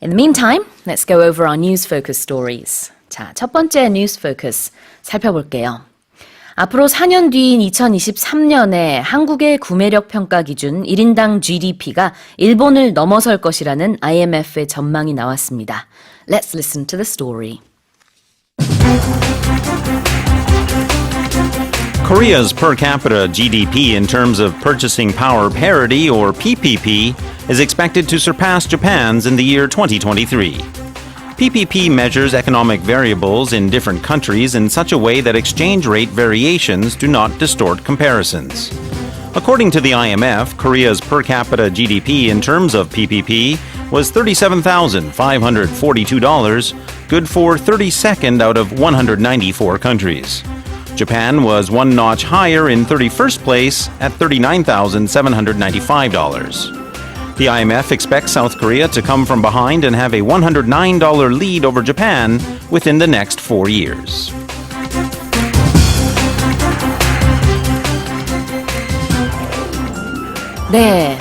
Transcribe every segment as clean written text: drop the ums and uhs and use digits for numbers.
In the meantime, let's go over our news focus stories. 자, 첫 번째 뉴스 포커스 살펴볼게요. 앞으로 4년 뒤인 2023년에 한국의 구매력 평가 기준 1인당 GDP가 일본을 넘어설 것이라는 IMF의 전망이 나왔습니다. Let's listen to the story. Korea's per capita GDP in terms of purchasing power parity, or PPP, is expected to surpass Japan's in the year 2023. PPP measures economic variables in different countries in such a way that exchange rate variations do not distort comparisons. According to the IMF, Korea's per capita GDP in terms of PPP was $37,542, good for 32nd out of 194 countries. Japan was one notch higher in 31st place at $39,795. The IMF expects South Korea to come from behind and have a $109 lead over Japan within the next 4 years. 네.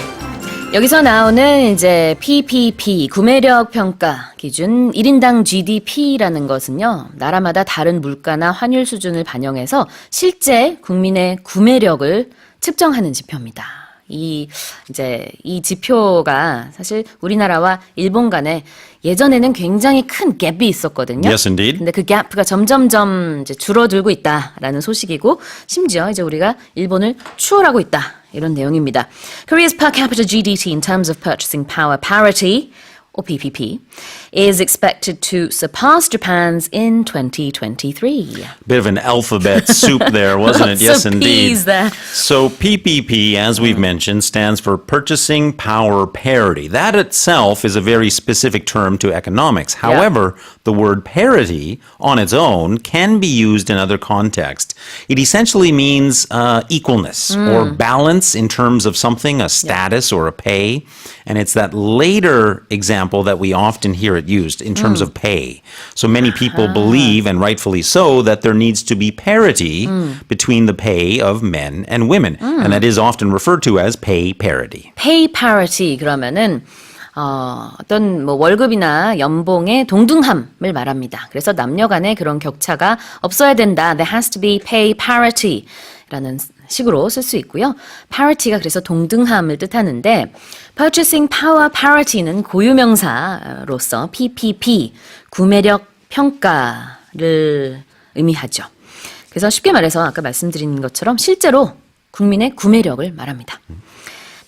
여기서 나오는 이제 PPP, 구매력 평가 기준 1인당 GDP라는 것은요, 나라마다 다른 물가나 환율 수준을 반영해서 실제 국민의 구매력을 측정하는 지표입니다. 이 지표가 사실 우리나라와 일본 간에 예전에는 굉장히 큰 갭이 있었거든요. Yes, indeed. 근데 그 갭가 점점점 이제 줄어들고 있다라는 소식이고, 심지어 이제 우리가 일본을 추월하고 있다. 이런 내용입니다. Korea's per capita GDP in terms of purchasing power parity, or PPP, is expected to surpass Japan's in 2023. Bit of an alphabet soup there, wasn't it? Yes, Lots of indeed. P's there. So PPP, as we've mentioned, stands for Purchasing Power Parity. That itself is a very specific term to economics. However, the word parity on its own can be used in other contexts. It essentially means equalness or balance in terms of something, a status or a pay. And it's that later example that we often hear it used in terms of pay. So many people believe, and rightfully so, that there needs to be parity between the pay of men and women. And that is often referred to as pay parity. Pay parity 그러면은 어떤 뭐 월급이나 연봉의 동등함을 말합니다. 그래서 남녀 간의 그런 격차가 없어야 된다. There has to be pay parity 라는 식으로 쓸 수 있고요. parity가 그래서 동등함을 뜻하는데 purchasing power parity는 고유명사로서 PPP, 구매력 평가를 의미하죠. 그래서 쉽게 말해서 아까 말씀드린 것처럼 실제로 국민의 구매력을 말합니다.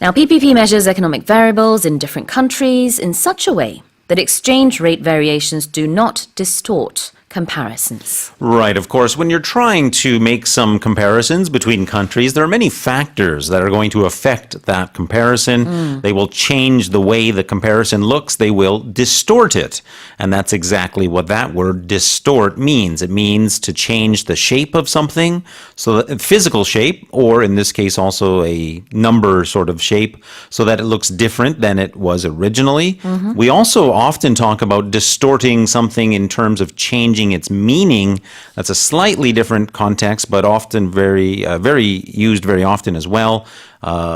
Now, PPP measures economic variables in different countries in such a way that exchange rate variations do not distort comparisons. Right, of course. When you're trying to make some comparisons between countries, there are many factors that are going to affect that comparison. They will change the way the comparison looks. They will distort it. And that's exactly what that word distort means. It means to change the shape of something, so that physical shape, or in this case also a number sort of shape, so that it looks different than it was originally. We also often talk about distorting something in terms of changing its meaning. That's a slightly different context, but often very used very often as well.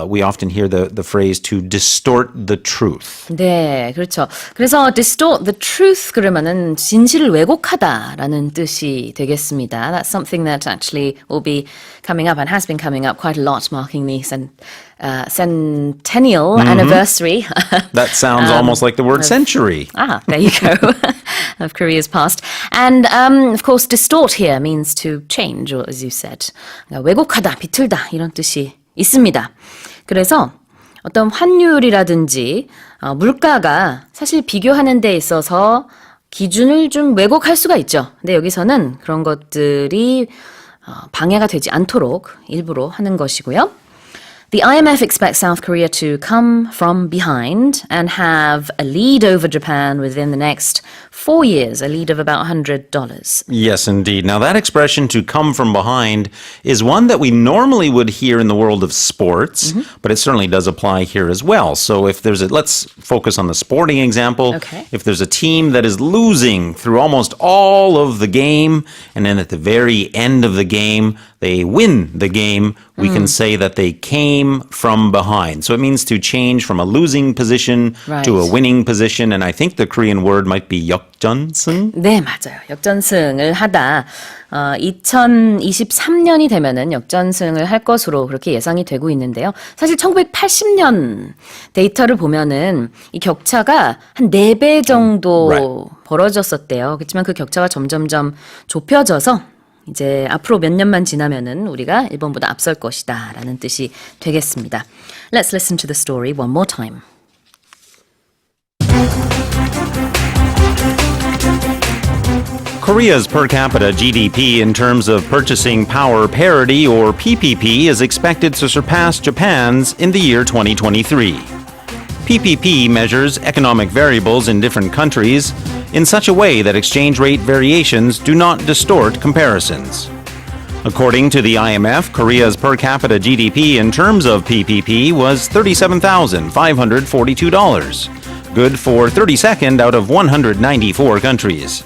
We often hear the phrase to distort the truth. 네, 그렇죠. 그래서 distort the truth 그러면은 진실을 왜곡하다라는 뜻이 되겠습니다. That's something that actually will be coming up and has been coming up quite a lot, marking the centennial anniversary. That sounds almost like the word century. There you go. Of Korea's past. And of course, distort here means to change, or as you said. 왜곡하다, 비틀다 이런 뜻이 있습니다. 그래서 어떤 환율이라든지 물가가 사실 비교하는 데 있어서 기준을 좀 왜곡할 수가 있죠. 근데 여기서는 그런 것들이 방해가 되지 않도록 일부러 하는 것이고요. The IMF expects South Korea to come from behind and have a lead over Japan within the next 4 years, a lead of about $100. Yes, indeed. Now, that expression, to come from behind, is one that we normally would hear in the world of sports, but it certainly does apply here as well. So if there's let's focus on the sporting example. Okay. If there's a team that is losing through almost all of the game, and then at the very end of the game, they win the game, we can say that they came from behind. So it means to change from a losing position Right. to a winning position. And I think the Korean word might be 역전승. 네, 맞아요. 역전승을 하다. 2023년이 되면은 역전승을 할 것으로 그렇게 예상이 되고 있는데요. 사실 1980년 데이터를 보면은 이 격차가 한 4배 정도 Right. 벌어졌었대요. 그렇지만 그 격차가 점점점 좁혀져서 이제 앞으로 몇 년만 지나면은 우리가 일본보다 앞설 것이다 라는 뜻이 되겠습니다. Let's listen to the story one more time. Korea's per capita GDP in terms of purchasing power parity, or PPP, is expected to surpass Japan's in the year 2023. PPP measures economic variables in different countries in such a way that exchange rate variations do not distort comparisons. According to the IMF, Korea's per capita GDP in terms of PPP was $37,542, good for 32nd out of 194 countries.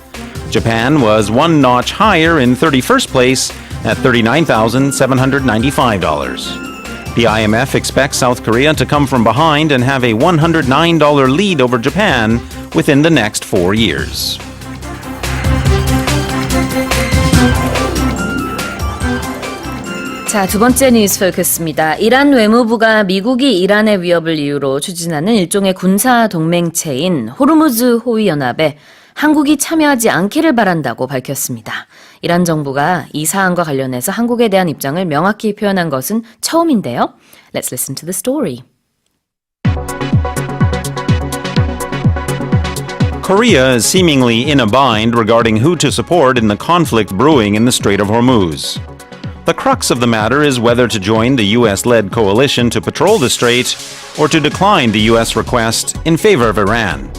Japan was one notch higher in 31st place at $39,795. The IMF expects South Korea to come from behind and have a $109 lead over Japan within the next 4 years. 자, 두 번째 뉴스 포커스입니다. 이란 외무부가 미국이 이란의 위협을 이유로 추진하는 일종의 군사 동맹체인 호르무즈 호위 연합에 한국이 참여하지 않기를 바란다고 밝혔습니다. 이란 정부가 이 사안과 관련해서 한국에 대한 입장을 명확히 표현한 것은 처음인데요. Let's listen to the story. Korea is seemingly in a bind regarding who to support in the conflict brewing in the Strait of Hormuz. The crux of the matter is whether to join the U.S.-led coalition to patrol the strait or to decline the U.S. request in favor of Iran.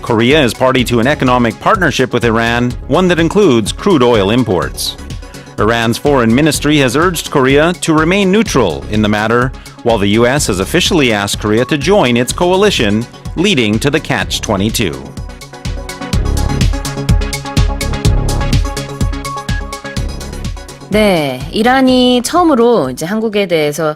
Korea is party to an economic partnership with Iran, one that includes crude oil imports. Iran's foreign ministry has urged Korea to remain neutral in the matter, while the U.S. has officially asked Korea to join its coalition, leading to the Catch-22. 네, 이란이 처음으로 이제 한국에 대해서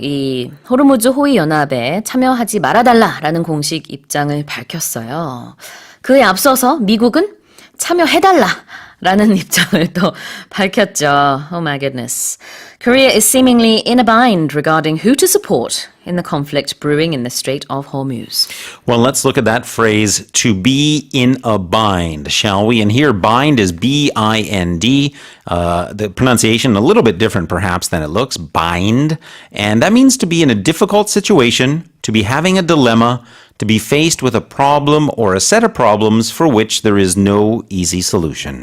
이 호르무즈 호위 연합에 참여하지 말아달라라는 공식 입장을 밝혔어요. 그에 앞서서 미국은 참여해달라라는 입장을 또 밝혔죠. Oh my goodness. Korea is seemingly in a bind regarding who to support in the conflict brewing in the Strait of Hormuz. Well, let's look at that phrase, to be in a bind, shall we? And here, bind is B-I-N-D. The pronunciation a little bit different, perhaps, than it looks, bind. And that means to be in a difficult situation, to be having a dilemma, to be faced with a problem or a set of problems for which there is no easy solution.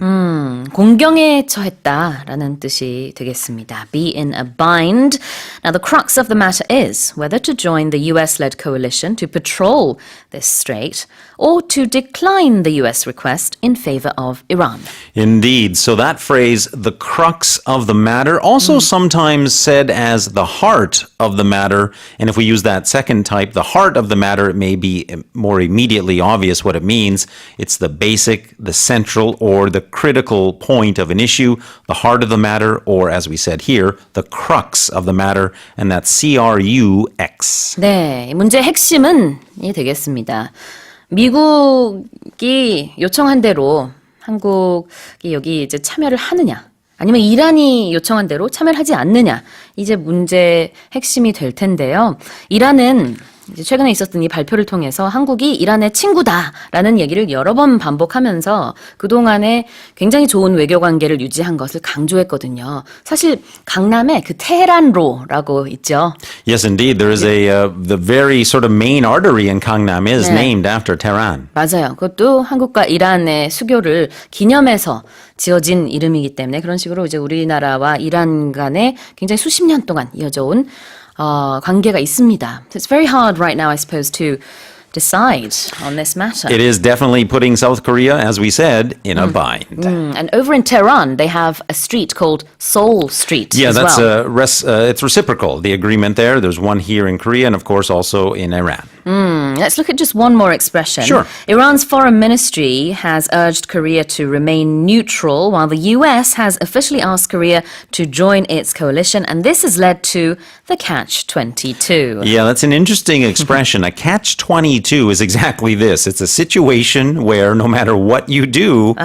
공경에 처했다라는 뜻이 되겠습니다. Be in a bind. Now, the crux of the matter is whether to join the US-led coalition to patrol this strait or to decline the US request in favor of Iran. Indeed. So that phrase, the crux of the matter, also sometimes said as the heart of the matter. And if we use that second type, the heart of the matter, it may be more immediately obvious what it means. It's the basic, the central, or the critical point of an issue, the heart of the matter, or as we said here, the crux of the matter, and that's C-R-U-X. 네, 이 문제의 핵심은 이 되겠습니다. 미국이 요청한 대로 한국이 여기 이제 참여를 하느냐, 아니면 이란이 요청한 대로 참여를 하지 않느냐, 이제 문제의 핵심이 될 텐데요. 이란은 이제 최근에 있었던 이 발표를 통해서 한국이 이란의 친구다라는 얘기를 여러 번 반복하면서 그동안에 굉장히 좋은 외교 관계를 유지한 것을 강조했거든요. 사실 강남에 그 테헤란로라고 있죠. Yes, indeed. There is the very sort of main artery in Gangnam is 네. named after Tehran. 맞아요. 그것도 한국과 이란의 수교를 기념해서 지어진 이름이기 때문에 그런 식으로 이제 우리나라와 이란 간에 굉장히 수십 년 동안 이어져 온 관계가 있습니다. So it's very hard right now, I suppose, to decide on this matter. It is definitely putting South Korea, as we said, in a bind. And over in Tehran, they have a street called Seoul Street Yeah, as that's well. it's reciprocal, the agreement there. There's one here in Korea and, of course, also in Iran. Let's look at just one more expression. Sure. Iran's foreign ministry has urged Korea to remain neutral, while the US has officially asked Korea to join its coalition, and this has led to the catch-22. Yeah, that's an interesting expression. A catch-22 is exactly this. It's a situation where no matter what you do,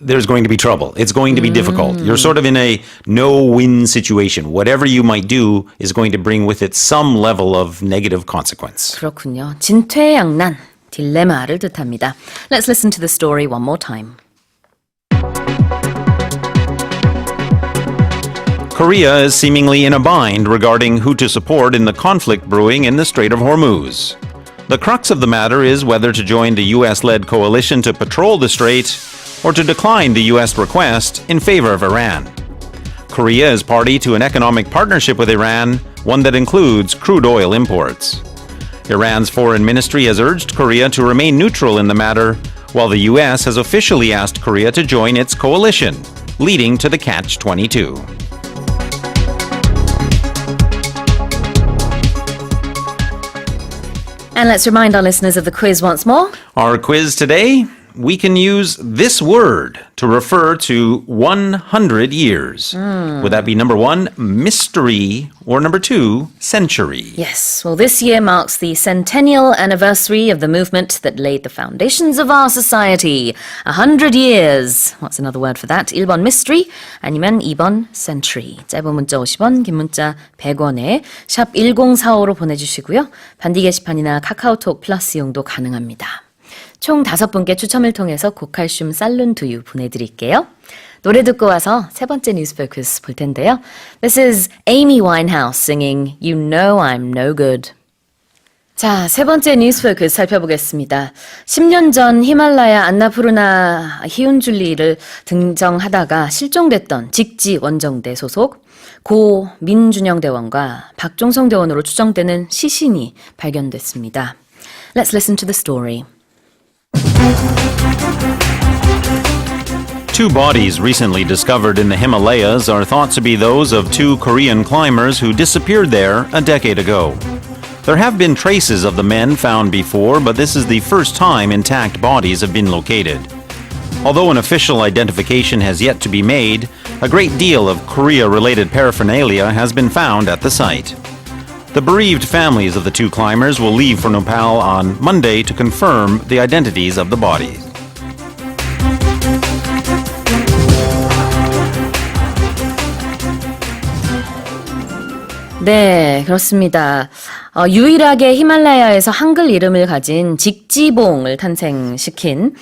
there's going to be trouble. It's going to be difficult. You're sort of in a no-win situation. Whatever you might do is going to bring with it some level of negative consequence. 그렇군요. 진퇴양난, 딜레마를 뜻합니다. Let's listen to the story one more time. Korea is seemingly in a bind regarding who to support in the conflict brewing in the Strait of Hormuz. The crux of the matter is whether to join the US-led coalition to patrol the strait or to decline the US request in favor of Iran. Korea is party to an economic partnership with Iran, one that includes crude oil imports. Iran's foreign ministry has urged Korea to remain neutral in the matter, while the US has officially asked Korea to join its coalition, leading to the catch-22. And let's remind our listeners of the quiz once more. Our quiz today, we can use this word to refer to 100 years. Would that be number one, mystery, or number two, century? Yes, well, this year marks the centennial anniversary of the movement that laid the foundations of our society. 100 years. What's another word for that? 1번 mystery, 아니면 2번 century. 짧은 문자 50원, 긴 문자 100원에 샵 1045로 보내주시고요. 반디 게시판이나 카카오톡 플러스 이용도 가능합니다. 총 5분께 추첨을 통해서 고칼슘 쌀룬 두유 보내드릴게요. 노래 듣고 와서 세 번째 뉴스페어 퀴즈 볼 텐데요. This is Amy Winehouse singing You Know I'm No Good. 자, 세 번째 뉴스페어 퀴즈 살펴보겠습니다. 10년 전 히말라야 안나푸르나 히운줄리를 등정하다가 실종됐던 직지 원정대 소속 고 민준영 대원과 박종성 대원으로 추정되는 시신이 발견됐습니다. Let's listen to the story. Two bodies recently discovered in the Himalayas are thought to be those of two Korean climbers who disappeared there a decade ago. There have been traces of the men found before, but this is the first time intact bodies have been located. Although an official identification has yet to be made, a great deal of Korea-related paraphernalia has been found at the site. The bereaved families of the two climbers will leave for Nepal on Monday to confirm the identities of the bodies. 네, 그렇습니다. 유일하게 히말라야에서 한글 이름을 가진 직지봉을 탄생시킨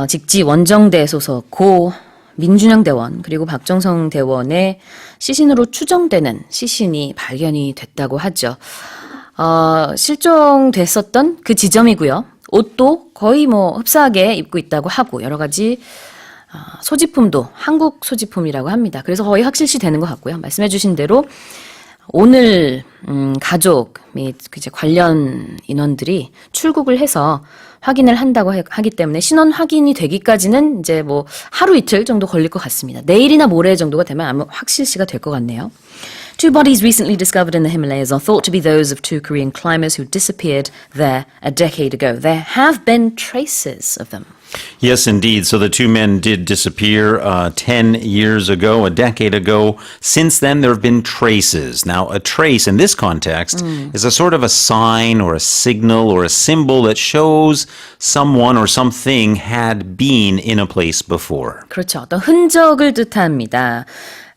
직지 원정대 소속 고 민준영 대원 그리고 박정성 대원의 시신으로 추정되는 시신이 발견이 됐다고 하죠. 실종됐었던 그 지점이고요. 옷도 거의 흡사하게 입고 있다고 하고 여러 가지 소지품도 한국 소지품이라고 합니다. 그래서 거의 확실시 되는 것 같고요. 말씀해 주신 대로 오늘 가족 및 이제 관련 인원들이 출국을 해서 확인을 한다고 하기 때문에 신원 확인이 되기까지는 이제 하루 이틀 정도 걸릴 것 같습니다. 내일이나 모레 정도가 되면 아마 확실시가 될 것 같네요. Two bodies recently discovered in the Himalayas are thought to be those of two Korean climbers who disappeared there a decade ago. There have been traces of them. Yes, indeed. So the two men did disappear 10 years ago, a decade ago. Since then, there have been traces. Now, a trace in this context is a sort of a sign or a signal or a symbol that shows someone or something had been in a place before. 그렇죠. 어떤 흔적을 뜻합니다.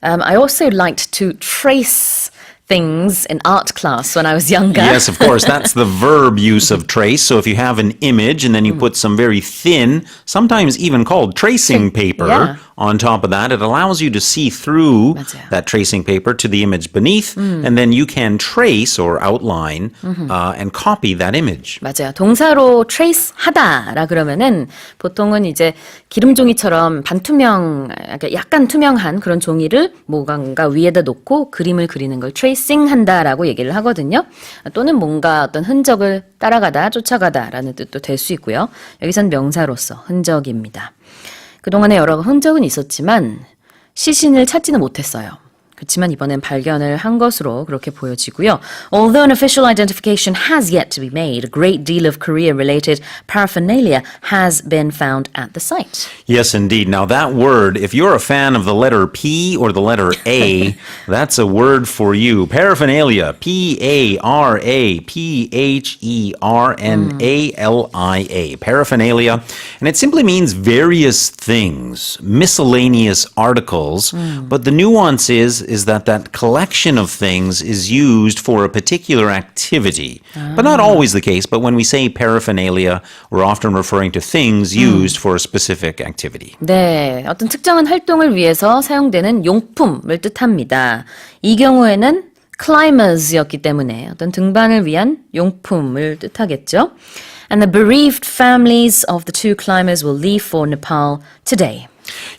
I also liked to trace things in art class when I was younger. Yes, of course. That's the verb use of trace. So if you have an image and then you put some very thin, sometimes even called tracing paper on top of that, it allows you to see through 맞아요. that tracing paper to the image beneath, and then you can trace or outline and copy that image. 맞아요. 동사로 trace 하다라 그러면은 보통은 이제 기름종이처럼 반투명, 약간 투명한 그런 종이를 뭔가 위에다 놓고 그림을 그리는 걸 tracing 한다라고 얘기를 하거든요. 또는 뭔가 어떤 흔적을 따라가다, 쫓아가다라는 뜻도 될 수 있고요. 여기선 명사로서 흔적입니다. 그동안에 여러 흔적은 있었지만 시신을 찾지는 못했어요. 그렇지만 이번엔 발견을 한 것으로 그렇게 보여지고요. Although an official identification has yet to be made, a great deal of Korea-related paraphernalia has been found at the site. Yes, indeed. Now, that word, if you're a fan of the letter P or the letter A, that's a word for you. Paraphernalia. P-A-R-A-P-H-E-R-N-A-L-I-A. Paraphernalia. And it simply means various things, miscellaneous articles. But the nuance is that collection of things is used for a particular activity. But not always the case. But when we say paraphernalia, we're often referring to things used for a specific activity. 네, 어떤 특정한 활동을 위해서 사용되는 용품을 뜻합니다. 이 경우에는 climbers였기 때문에 어떤 등반을 위한 용품을 뜻하겠죠. And the bereaved families of the two climbers will leave for Nepal today.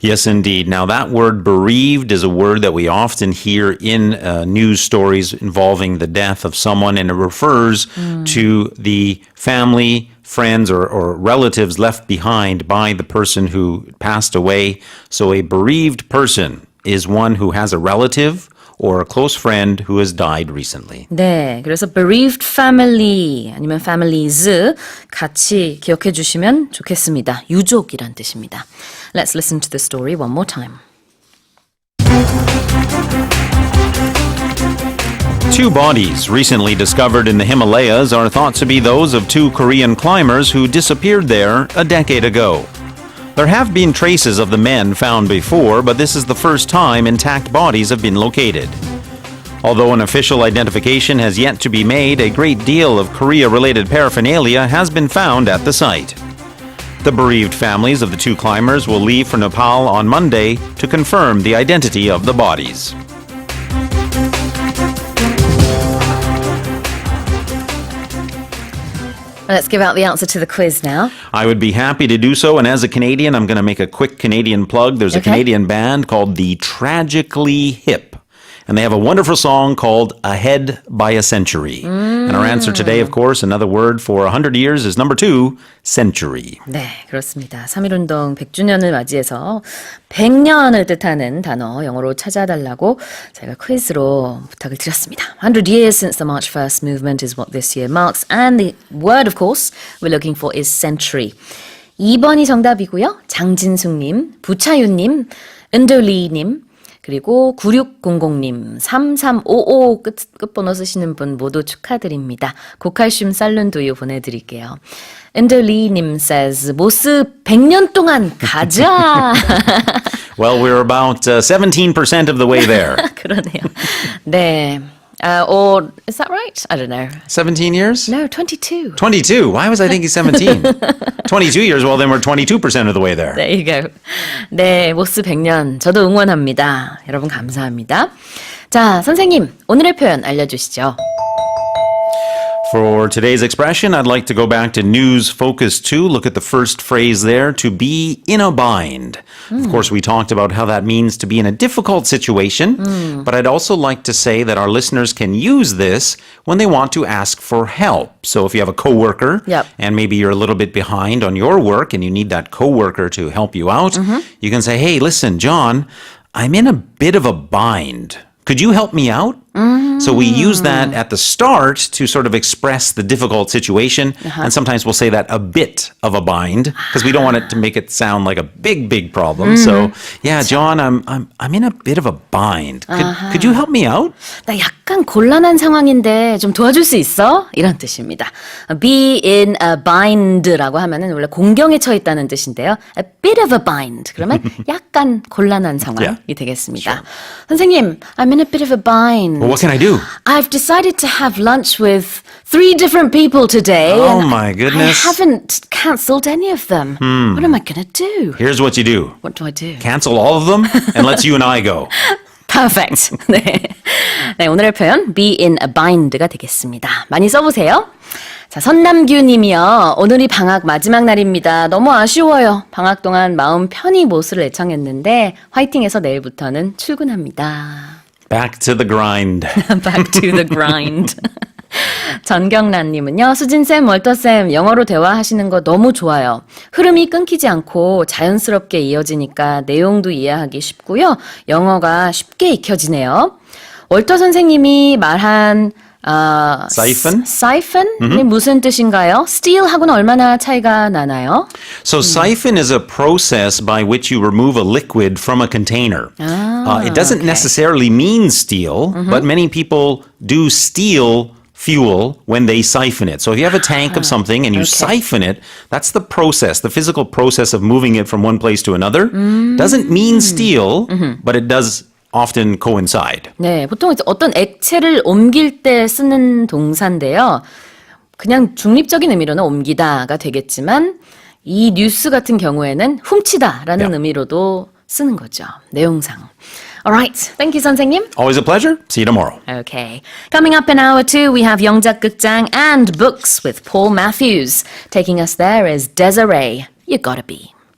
Yes, indeed. Now, that word bereaved is a word that we often hear in news stories involving the death of someone, and it refers to the family, friends, or relatives left behind by the person who passed away. So a bereaved person is one who has a relative or a close friend who has died recently. 네, 그래서 bereaved family 아니면 families 같이 기억해 주시면 좋겠습니다. 유족이란 뜻입니다. Let's listen to the story one more time. Two bodies recently discovered in the Himalayas are thought to be those of two Korean climbers who disappeared there a decade ago. There have been traces of the men found before, but this is the first time intact bodies have been located. Although an official identification has yet to be made, a great deal of Korea-related paraphernalia has been found at the site. The bereaved families of the two climbers will leave for Nepal on Monday to confirm the identity of the bodies. Let's give out the answer to the quiz now. I would be happy to do so, and as a Canadian, I'm going to make a quick Canadian plug. There's a Okay. Canadian band called the Tragically Hip, and they have a wonderful song called Ahead by a Century. And our answer today, of course, another word for 100 years is number 2, century. 네, 그렇습니다. 3.1운동 100주년을 맞이해서 100년을 뜻하는 단어 영어로 찾아달라고 제가 퀴즈로 부탁을 드렸습니다. 100 years since the March 1st movement is what this year marks. And the word, of course, we're looking for is century. 2번이 정답이고요. 장진숙님, 부차윤님, 은돌리님, 그리고 9600님, 3355 끝번호 쓰시는 분 모두 축하드립니다. 고칼슘 쌀룬두유 보내드릴게요. 엔더리님 says, 모스 100년 동안 가자. Well, we're about 17% of the way there. 그러네요. 네. Or, is that right? I don't know. 17 years? No, 22. 22. Why was I thinking 17? 22 years, well, then we're 22% of the way there. There you go. 네, 모스 100년 저도 응원합니다. 여러분 감사합니다. 자, 선생님, 오늘의 표현 알려주시죠. For today's expression, I'd like to go back to News Focus 2. Look at the first phrase there, to be in a bind. Of course, we talked about how that means to be in a difficult situation, but I'd also like to say that our listeners can use this when they want to ask for help. So if you have a coworker Yep. and maybe you're a little bit behind on your work and you need that coworker to help you out, you can say, hey, listen, John, I'm in a bit of a bind. Could you help me out? So we use that at the start to sort of express the difficult situation. And sometimes we'll say that a bit of a bind because we don't want it to make it sound like a big, big problem. So yeah, John, I'm in a bit of a bind. Could you help me out? 나 약간 곤란한 상황인데 좀 도와줄 수 있어? 이런 뜻입니다. Be in a bind라고 하면은 원래 공경에 처해 있다는 뜻인데요. A bit of a bind. 그러면 약간 곤란한 상황이 Yeah. 되겠습니다. 선생님, I'm in a bit of a bind. Well, what can I do? I've decided to have lunch with 3 different people today. Oh, and my goodness. I haven't cancelled any of them. What am I going to do? Here's what you do. What do I do? Cancel all of them and let's you and I go. Perfect. 네. 네, 오늘의 표현 be in a bind가 되겠습니다. 많이 써보세요. 자, 선남규 님이요. 오늘이 방학 마지막 날입니다. 너무 아쉬워요. 방학 동안 마음 편히 모스를 애청했는데 화이팅해서 내일부터는 출근합니다. Back to the grind. Back to the grind. 전경란님은요. 수진쌤, 월터쌤, 영어로 대화하시는 거 너무 좋아요. 흐름이 끊기지 않고 자연스럽게 이어지니까 내용도 이해하기 쉽고요. 영어가 쉽게 익혀지네요. 월터 선생님이 말한 Siphon? siphon이 무슨 뜻인가요? steal하고는 얼마나 차이가 나나요? So siphon is a process by which you remove a liquid from a container. It doesn't necessarily mean steal, but many people do steal fuel when they siphon it. So if you have a tank of something and you siphon it, that's the process, the physical process of moving it from one place to another. Doesn't mean steal, but it does often coincide. 네, 보통 어떤 액체를 옮길 때 쓰는 동사인데요. 그냥 중립적인 의미로는 옮기다가 되겠지만 이 뉴스 같은 경우에는 훔치다라는 의미로도 쓰는 거죠. 내용상. Alright, thank you 선생님. Always a pleasure. See you tomorrow. Okay. Coming up in hour 2, we have 영작극장 and books with Paul Matthews. Taking us there is Desiree, You Gotta Be.